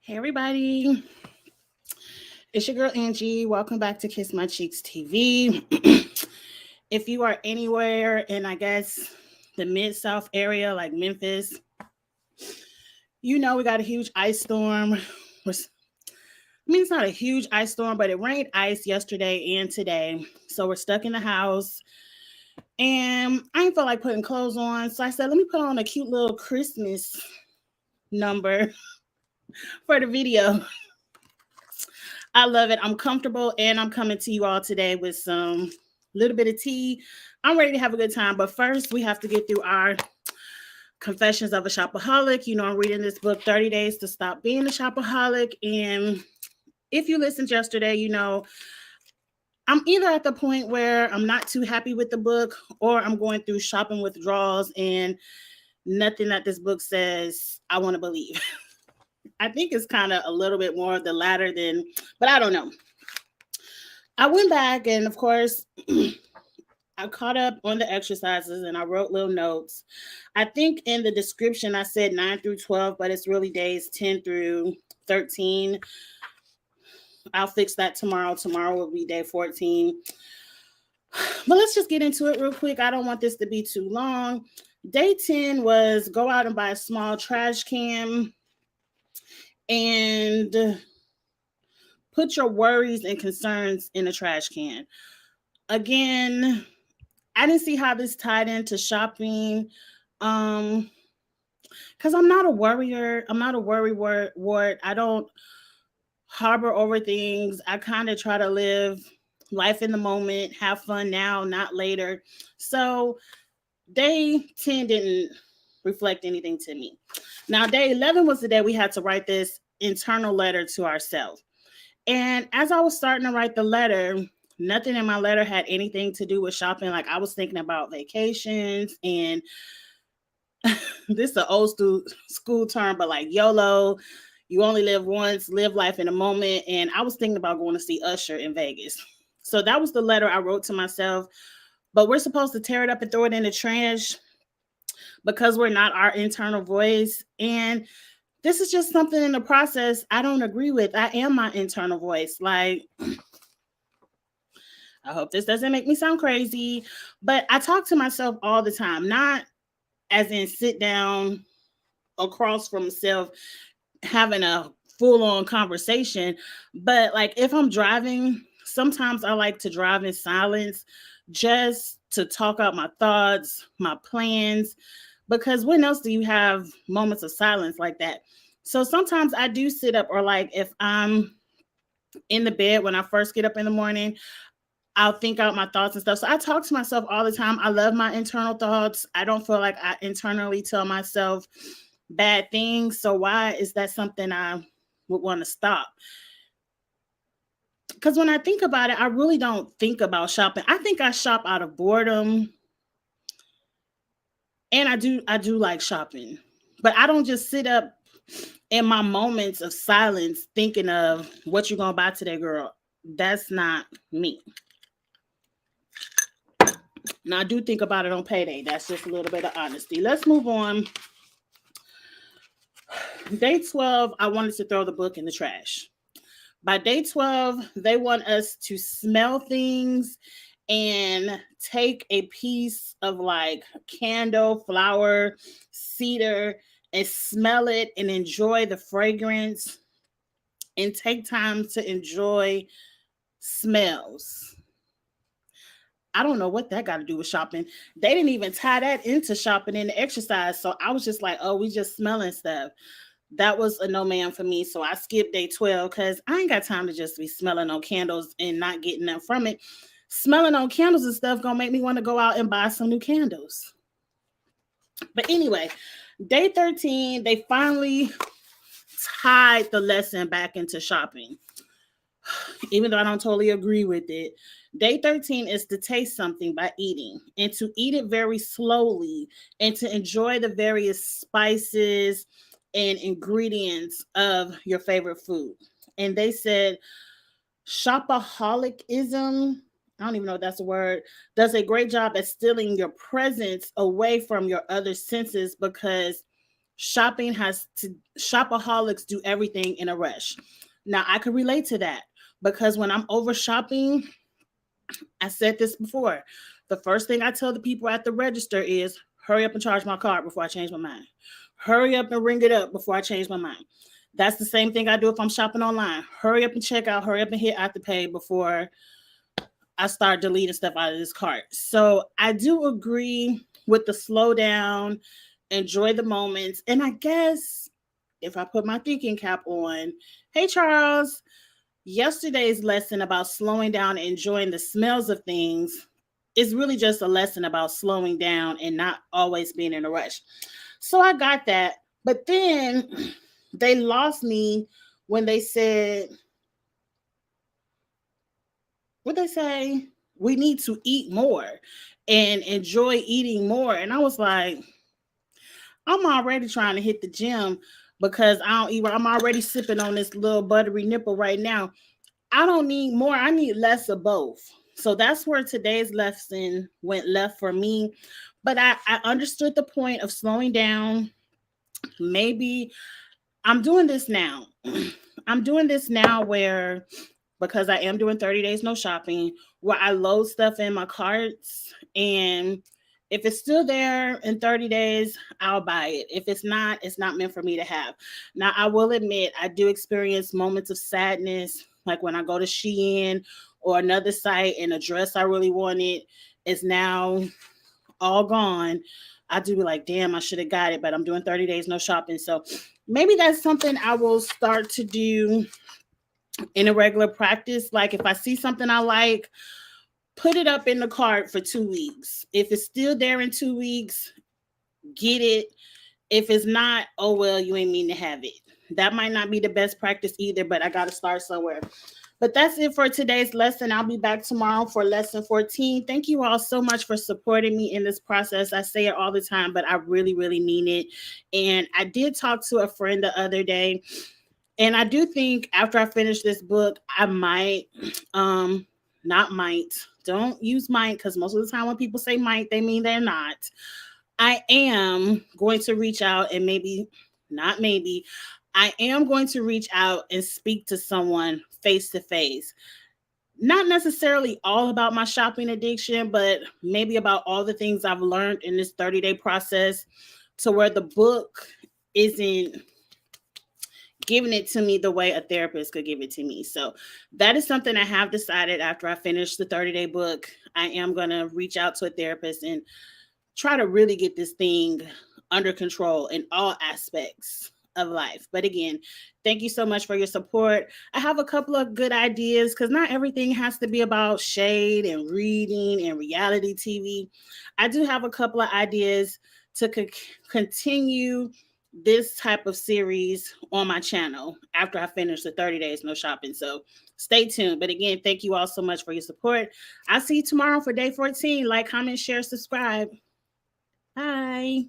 Hey everybody, it's your girl Angie. Welcome back to Kiss My Cheeks TV. If you are anywhere in, I guess, the Mid South area like Memphis, you know we got a huge ice storm. It's not a huge ice storm, but it rained ice yesterday and today. So we're stuck in the house. And I didn't feel like putting clothes on. So I said, let me put on a cute little Christmas number for the video. I love it. I'm comfortable and I'm coming to you all today with some little bit of tea. I'm ready to have a good time. But first, we have to get through our Confessions of a Shopaholic. You know, I'm reading this book, 30 Days to Stop Being a Shopaholic. And if you listened yesterday, you know, I'm either at the point where I'm not too happy with the book or I'm going through shopping withdrawals and nothing that this book says I want to believe. I think it's kind of a little bit more of the latter than, but I don't know. I went back and, of course, I caught up on the exercises and I wrote little notes. I think in the description I said 9 through 12, but it's really days 10 through 13. I'll fix that tomorrow. Tomorrow will be day 14. But let's just get into it real quick. I don't want this to be too long. Day 10 was go out and buy a small trash can and put your worries and concerns in a trash can. Again, I didn't see how this tied into shopping. Because I'm not a worrier. I'm not a worry ward. I don't harbor over things. I kind of try to live life in the moment, have fun now, not later. So day 10 didn't reflect anything to me. Now, day 11 was the day we had to write this internal letter to ourselves. And as I was starting to write the letter, nothing in my letter had anything to do with shopping. Like I was thinking about vacations and this is an old school term, but like YOLO, you only live once, live life in a moment. And I was thinking about going to see Usher in Vegas. So that was the letter I wrote to myself. But we're supposed to tear it up and throw it in the trash because we're not our internal voice. And this is just something in the process I don't agree with. I am my internal voice. Like, I hope this doesn't make me sound crazy, but I talk to myself all the time, not as in sit down across from myself having a full on conversation, but like if I'm driving, sometimes I like to drive in silence just to talk out my thoughts, my plans, because when else do you have moments of silence like that? So sometimes I do sit up, or like if I'm in the bed when I first get up in the morning, I'll think out my thoughts and stuff. So I talk to myself all the time. I love my internal thoughts. I don't feel like I internally tell myself bad things. So why is that something I would want to stop? Because when I think about it, I really don't think about shopping. I think I shop out of boredom. And I do like shopping. But I don't just sit up in my moments of silence thinking of what you're gonna buy today, girl. That's not me. Now I do think about it on payday. That's just a little bit of honesty. Let's move on. Day 12, I wanted to throw the book in the trash. By day 12, they want us to smell things and take a piece of like candle, flower, cedar, and smell it and enjoy the fragrance and take time to enjoy smells. I don't know what that got to do with shopping. They didn't even tie that into shopping and exercise. So I was just like, oh, we just smelling stuff. That was a no man for me. So I skipped day 12 because I ain't got time to just be smelling on candles and not getting nothing from it. Smelling on candles and stuff gonna make me want to go out and buy some new candles. But anyway, day 13, they finally tied the lesson back into shopping. Even though I don't totally agree with it. Day 13 is to taste something by eating and to eat it very slowly and to enjoy the various spices and ingredients of your favorite food. And they said shopaholicism, I don't even know if that's a word, does a great job at stealing your presence away from your other senses because Shopaholics do everything in a rush. Now I can relate to that because when I'm over shopping, I said this before. The first thing I tell the people at the register is hurry up and charge my card before I change my mind. Hurry up and ring it up before I change my mind. That's the same thing I do if I'm shopping online. Hurry up and check out, hurry up and hit afterpay before I start deleting stuff out of this cart. So I do agree with the slow down, enjoy the moments. And I guess if I put my thinking cap on, hey, Charles, yesterday's lesson about slowing down and enjoying the smells of things is really just a lesson about slowing down and not always being in a rush. So I got that. But then they lost me when they said, what they say? We need to eat more and enjoy eating more. And I was like, I'm already trying to hit the gym because I don't eat. I'm already sipping on this little buttery nipple right now. I don't need more. I need less of both. So that's where today's lesson went left for me. But I understood the point of slowing down. Maybe I'm doing this now. I'm doing this now where, because I am doing 30 days no shopping, where I load stuff in my carts, and if it's still there in 30 days, I'll buy it. If it's not meant for me to have. Now, I will admit, I do experience moments of sadness, like when I go to Shein or another site and a dress I really wanted is now all gone. I do be like, damn, I should have got it, but I'm doing 30 days no shopping. So maybe that's something I will start to do in a regular practice. Like if I see something I like, put it up in the cart for 2 weeks. If it's still there in 2 weeks, get it. If it's not, oh well, you ain't mean to have it. That might not be the best practice either, but I got to start somewhere. But that's it for today's lesson. I'll be back tomorrow for lesson 14. Thank you all so much for supporting me in this process. I say it all the time, but I really, really mean it. And I did talk to a friend the other day, and I do think after I finish this book, I might, not might, don't use might, because most of the time when people say might, they mean they're not. I am going to reach out and not maybe, I am going to reach out and speak to someone face to face. Not necessarily all about my shopping addiction, but maybe about all the things I've learned in this 30-day process, to where the book isn't giving it to me the way a therapist could give it to me. So that is something I have decided after I finish the 30-day book. I am going to reach out to a therapist and try to really get this thing under control in all aspects of life. But again, thank you so much for your support. I have a couple of good ideas, because not everything has to be about shade and reading and reality TV. I do have a couple of ideas to continue this type of series on my channel after I finish the 30 days no shopping. So stay tuned. But again, thank you all so much for your support. I'll see you tomorrow for day 14. Like, comment, share, subscribe. Bye.